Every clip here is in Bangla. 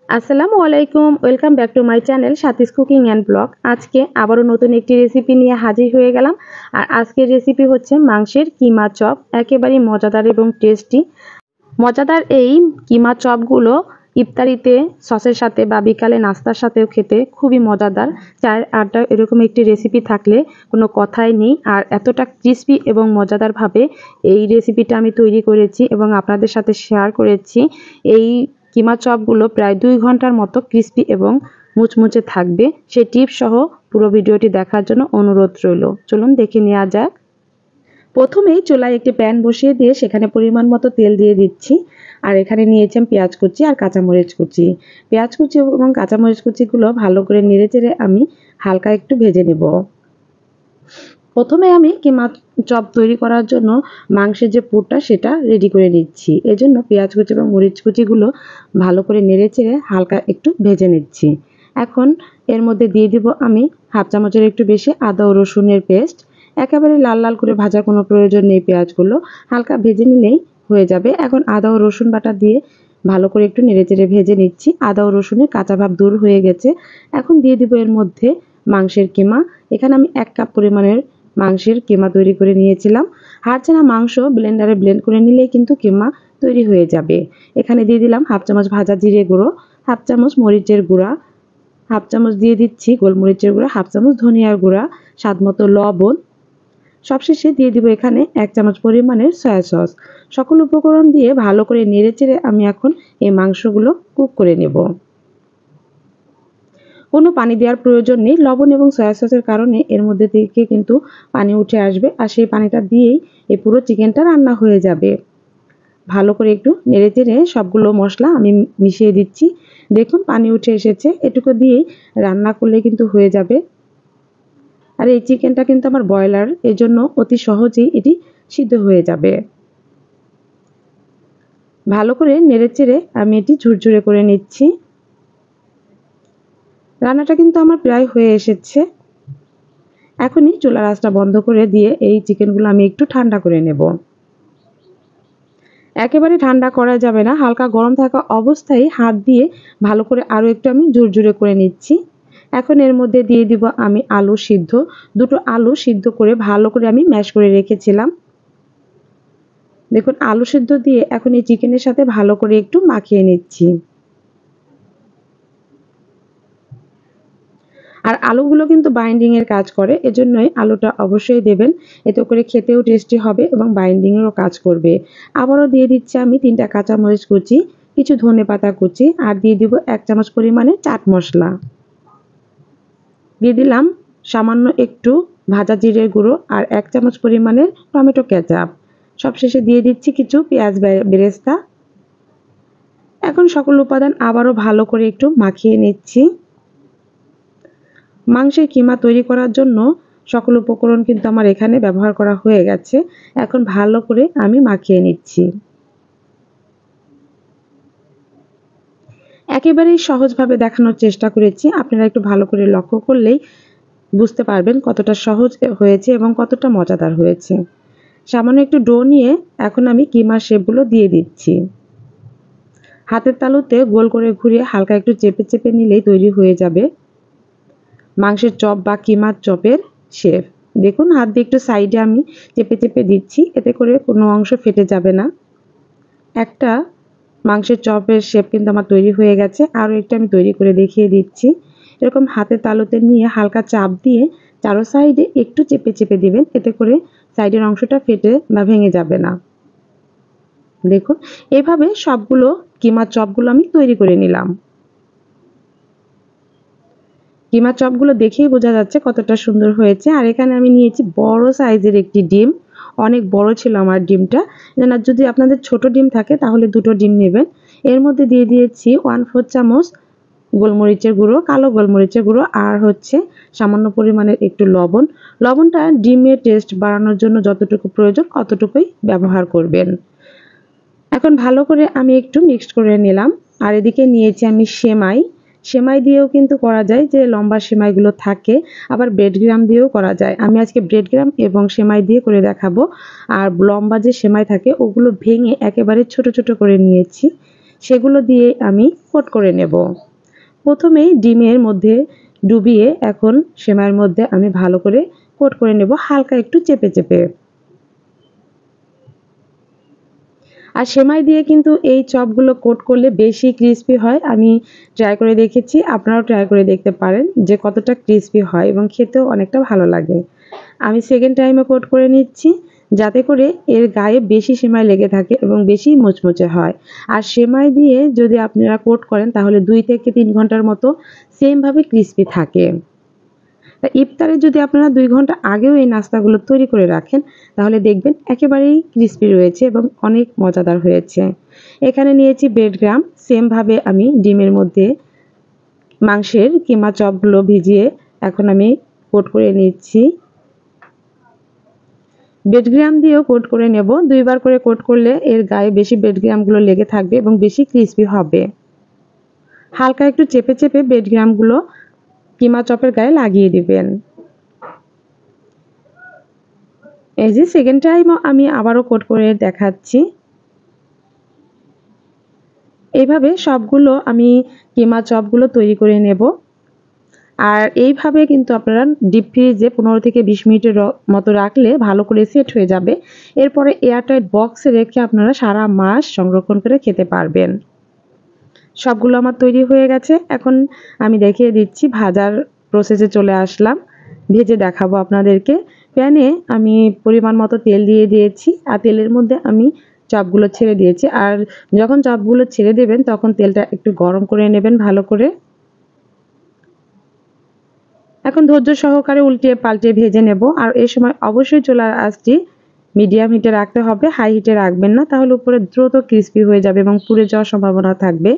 আসসালামু আলাইকুম, welcome back to my channel সাথীস cooking and blog. আজকে আবারও নতুন একটি রেসিপি নিয়ে হাজির হয়ে গেলাম। আর আজকের রেসিপি হচ্ছে মাংসের কিমা চপ। একেবারেই মজাদার এবং টেস্টি। মজাদার এই কিমা চপগুলো ইফতারিতে সসের সাথে বা বিকালে নাস্তার সাথেও খেতে খুবই মজাদার। চায়ের আড্ডা এরকম একটি রেসিপি থাকলে কোনো কথাই নেই। আর এতটা ক্রিস্পি এবং মজাদারভাবে এই রেসিপিটা আমি তৈরি করেছি এবং আপনাদের সাথে শেয়ার করেছি। এই কিমা চপগুলো প্রায় 2 ঘন্টার মতো ক্রিস্পি এবং মুচমুচে থাকবে। সেই টিপস সহ পুরো ভিডিওটি দেখার জন্য অনুরোধ রইল। চলুন দেখে নেওয়া যাক। প্রথমেই চুলায় একটি প্যান বসিয়ে দিয়ে সেখানে পরিমাণ মতো তেল দিয়ে দিচ্ছি। আর এখানে নিয়েছি আমি পেঁয়াজ কুচি আর কাঁচামরিচ কুচি। পেঁয়াজ কুচি এবং কাঁচামরিচ কুচিগুলো ভালো করে নেড়েচেড়ে আমি হালকা একটু ভেজে নেব। প্রথমে আমি কিমা চপ তৈরি করার জন্য মাংসের যে পুরটা সেটা রেডি করে নিচ্ছি। এজন্য পেঁয়াজ কুচি এবং মরিচ কুচিগুলো ভালো করে নেড়েচেড়ে হালকা একটু ভেজে নিচ্ছি। এখন এর মধ্যে দিয়ে দিব আমি হাফ চামচের একটু বেশি আদা ও রসুনের পেস্ট। একেবারে লাল লাল করে ভাজার কোনো প্রয়োজন নেই, পেঁয়াজগুলো হালকা ভেজে নিলেই হয়ে যাবে। এখন আদা ও রসুন বাটা দিয়ে ভালো করে একটু নেড়েচেড়ে ভেজে নিচ্ছি। আদা ও রসুনের কাঁচা ভাব দূর হয়ে গেছে। এখন দিয়ে দিব এর মধ্যে মাংসের কিমা। এখানে আমি 1 কাপ পরিমাণের মাংসের কিমা তৈরি করে নিয়েছিলাম। হাড় মাংস ব্লেন্ডারে ব্লেন্ড করে নিলেই কিন্তু কিমা তৈরি হয়ে যাবে। এখানে দিয়ে দিলাম হাফ চামচ ভাজা জিরে গুঁড়ো, হাফ চামচ মরিচের গুঁড়া, হাফ চামচ দিয়ে দিচ্ছি গোলমরিচের গুঁড়া, হাফ চামচ ধনিয়ার গুঁড়া, স্বাদ মতো লবণ। সবশেষে দিয়ে দিব এখানে 1 চামচ পরিমাণের সয়া সস। সকল উপকরণ দিয়ে ভালো করে নেড়েচেড়ে আমি এখন এই মাংসগুলো কুক করে নেব। কোনো পানি দেওয়ার প্রয়োজন নেই। লবণ এবং সয়া সসের কারণে এর মধ্যে থেকে কিন্তু পানি উঠে আসবে, আর সেই পানিটা দিয়েই এই পুরো চিকেনটা রান্না হয়ে যাবে। ভালো করে একটু নেড়েচেড়ে সবগুলো মশলা আমি মিশিয়ে দিচ্ছি। দেখুন পানি উঠে এসেছে, এটুকু দিয়েই রান্না করলে কিন্তু হয়ে যাবে। আর এই চিকেনটা কিন্তু আমার ব্রয়লার, এজন্য অতি সহজেই এটি সিদ্ধ হয়ে যাবে। ভালো করে নেড়েচেড়ে আমি এটি ঝুরঝুরে করে নিচ্ছি। রান্নাটা কিন্তু আমার প্রায় হয়ে এসেছে। এখনই চুলার আঁচটা বন্ধ করে দিয়ে এই চিকেনগুলো আমি একটু ঠান্ডা করে নেব। একেবারে ঠান্ডা করা যাবে না, হালকা গরম থাকা অবস্থায় হাত দিয়ে ভালো করে আরও একটু আমি ঝুরঝুরে করে নিচ্ছি। এখন এর মধ্যে দিয়ে দিব আমি আলু সিদ্ধ। 2টো আলু সিদ্ধ করে ভালো করে আমি ম্যাশ করে রেখেছিলাম। দেখুন আলু সিদ্ধ দিয়ে এখন এই চিকেনের সাথে ভালো করে একটু মাখিয়ে নিচ্ছি। আর আলুগুলো কিন্তু বাইন্ডিং এর কাজ করে, এজন্যই আলুটা অবশ্যই দেবেন। এতে করে খেতেও টেস্টি হবে এবং বাইন্ডিং এরও কাজ করবে। আবারও দিয়ে দিচ্ছি আমি 3টা কাঁচামরিচ কুচি, কিছু ধনেপাতা কুচি, আর দিয়ে দিব 1 চামচ পরিমাণে চাট মশলা। দিয়ে দিলাম সামান্য একটু ভাজা জিরের গুঁড়ো আর 1 চামচ পরিমাণের টমেটো কেচাপ। সবশেষে দিয়ে দিচ্ছি কিছু পেঁয়াজ বেরেস্তা। এখন সকল উপাদান আবারও ভালো করে একটু মাখিয়ে নিচ্ছি। মাংসের কিমা তৈরি করার জন্য সকল উপকরণ কিন্তু আমার এখানে ব্যবহার করা হয়ে গেছে। এখন ভালো করে আমি মাখিয়ে নিচ্ছি। একেবারেই সহজভাবে দেখানোর চেষ্টা করেছি। আপনারা একটু ভালো করে লক্ষ্য করলেই বুঝতে পারবেন কতটা সহজ হয়েছে এবং কতটা মজাদার হয়েছে। সামান্য একটু ডো নিয়ে এখন আমি কিমার শেপগুলো দিয়ে দিচ্ছি। হাতের তালুতে গোল করে ঘুরিয়ে হালকা একটু চেপে চেপে নিলেই তৈরি হয়ে যাবে মাংসের চপ বা কিমার চপের শেপ। দেখুন হাত দিয়ে একটু সাইডে আমি চেপে চেপে দিচ্ছি, এতে করে কোনো অংশ ফেটে যাবে না। একটা মাংসের চপের শেপ কিন্তু আমার তৈরি হয়ে গেছে। আরও একটা আমি তৈরি করে দেখিয়ে দিচ্ছি। এরকম হাতের তালুতে নিয়ে হালকা চাপ দিয়ে চারো সাইডে একটু চেপে চেপে দিবেন, এতে করে সাইডের অংশটা ফেটে বা ভেঙে যাবে না। দেখুন এভাবে সবগুলো কিমার চপগুলো আমি তৈরি করে নিলাম। কিমা চপগুলো দেখেই বোঝা যাচ্ছে কতটা সুন্দর হয়েছে। আর এখানে আমি নিয়েছি বড় সাইজের একটি ডিম, অনেক বড় ছিল আমার ডিমটা। যদি আপনাদের ছোট ডিম থাকে তাহলে 2টো ডিম নেবেন। এর মধ্যে দিয়ে দিয়েছি 1/4 চামচ গোলমরিচের গুঁড়ো, কালো গোলমরিচের গুঁড়ো, আর হচ্ছে সামান্য পরিমাণের একটু লবণ। লবণটা ডিমের টেস্ট বাড়ানোর জন্য যতটুকু প্রয়োজন অতটুকুই ব্যবহার করবেন। এখন ভালো করে আমি একটু মিক্সড করে নিলাম। আর এদিকে নিয়েছি আমি সেমাই। সেমাই দিয়েও কিন্তু করা যায়, যে লম্বা সেমাইগুলো থাকে, আবার ব্রেড গ্রাম দিয়েও করা যায়। আমি আজকে ব্রেড গ্রাম এবং সেমাই দিয়ে করে দেখাবো। আর লম্বা যে সেমাই থাকে ওগুলো ভেঙে একেবারে ছোট ছোট করে নিয়েছি। সেগুলো দিয়ে আমি কোট করে নেব। প্রথমেই ডিমের মধ্যে ডুবিয়ে এখন সেমাইয়ের মধ্যে আমি ভালো করে কোট করে নেব, হালকা একটু চেপে চেপে। আর সেমাই দিয়ে কিন্তু এই চপগুলো কোট করলে বেশি ক্রিস্পি হয়। আমি ট্রাই করে দেখেছি, আপনারাও ট্রাই করে দেখতে পারেন যে কতটা ক্রিস্পি হয় এবং খেতেও অনেকটা ভালো লাগে। আমি সেকেন্ড টাইমে কোট করে নিচ্ছি যাতে করে এর গায়ে বেশি সেমাই লেগে থাকে এবং বেশি মুচমুচে হয়। আর সেমাই দিয়ে যদি আপনারা কোট করেন তাহলে 2 থেকে 3 ঘন্টার মতো সেমভাবে ক্রিস্পি থাকে। ইফতারে যদি আপনারা 2 ঘন্টা আগেও এই নাস্তাগুলো তৈরি করে রাখেন তাহলে দেখবেন একেবারেই ক্রিস্পি রয়েছে এবং অনেক মজাদার হয়েছে। এখানে নিয়েছি ব্রেড গ্রাম, সেমভাবে আমি ডিমের মধ্যে মাংসের কিমা চপগুলো ভিজিয়ে এখন আমি কোট করে নিচ্ছি। ব্রেড গ্রাম দিয়েও কোট করে নেব, 2 বার করে কোট করলে এর গায়ে বেশি ব্রেড গ্রামগুলো লেগে থাকবে এবং বেশি ক্রিস্পি হবে। হালকা একটু চেপে চেপে ব্রেড গ্রামগুলো কিমা চপের গায়ে লাগিয়ে দিবেন। এই যে সেকেন্ড টাইম আমি আবারও কোট করে দেখাচ্ছি। এইভাবে সবগুলো আমি কিমা চপগুলো তৈরি করে নেব। আর এইভাবে কিন্তু আপনারা ডিপ ফ্রিজে 15 থেকে 20 মিনিটের মতো রাখলে ভালো করে সেট হয়ে যাবে। এরপরে এয়ারটাইট বক্সে রেখে আপনারা সারা মাস সংরক্ষণ করে খেতে পারবেন। সবগুলো আমার তৈরি হয়ে গেছে। এখন আমি দেখিয়ে দিচ্ছি, ভাজার প্রসেসে চলে আসলাম। ভেজে দেখাবো আপনাদেরকে। প্যানে আমি পরিমাণ মতো তেল দিয়ে দিয়েছি আর তেলের মধ্যে আমি চপগুলো ছেড়ে দিয়েছি। আর যখন চপগুলো ছেড়ে দেবেন তখন তেলটা একটু গরম করে নেবেন ভালো করে। এখন ধৈর্য সহকারে উল্টিয়ে পাল্টে ভেজে নেব। আর এই সময় অবশ্যই চুলার আঁচটি মিডিয়াম হিটে রাখতে হবে, হাই হিটে রাখবেন না, তাহলে উপরে দ্রুত ক্রিস্পি হয়ে যাবে এবং পুড়ে যাওয়ার সম্ভাবনা থাকবে।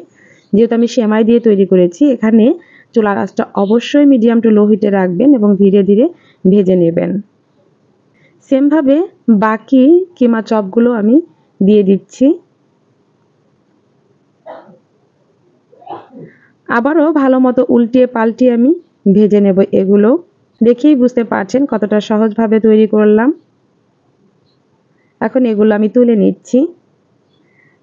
যেহেতু আমি সেমাই দিয়ে তৈরি করেছি, এখানে চুলার আঁচটা অবশ্যই মিডিয়াম টু লো হিটে রাখবেন এবং ধীরে ধীরে ভেজে নেবেন। সেমভাবে বাকি কিমা চপগুলো আমি দিয়ে দিচ্ছি। আবারও ভালো মতো উল্টিয়ে পাল্টিয়ে আমি ভেজে নেব এগুলো। দেখেই বুঝতে পারছেন কতটা সহজভাবে তৈরি করলাম। এখন এগুলো আমি তুলে নিচ্ছি।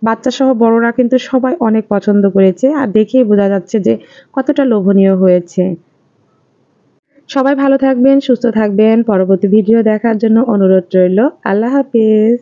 বাচ্চা সহ বড়রা কিন্তু সবাই অনেক পছন্দ করেছে আর দেখেই বোঝা যাচ্ছে যে কতটা লোভনীয় হয়েছে। সবাই ভালো থাকবেন, সুস্থ থাকবেন। পরবর্তী ভিডিও দেখার জন্য অনুরোধ রইল। আল্লাহ হাফেজ।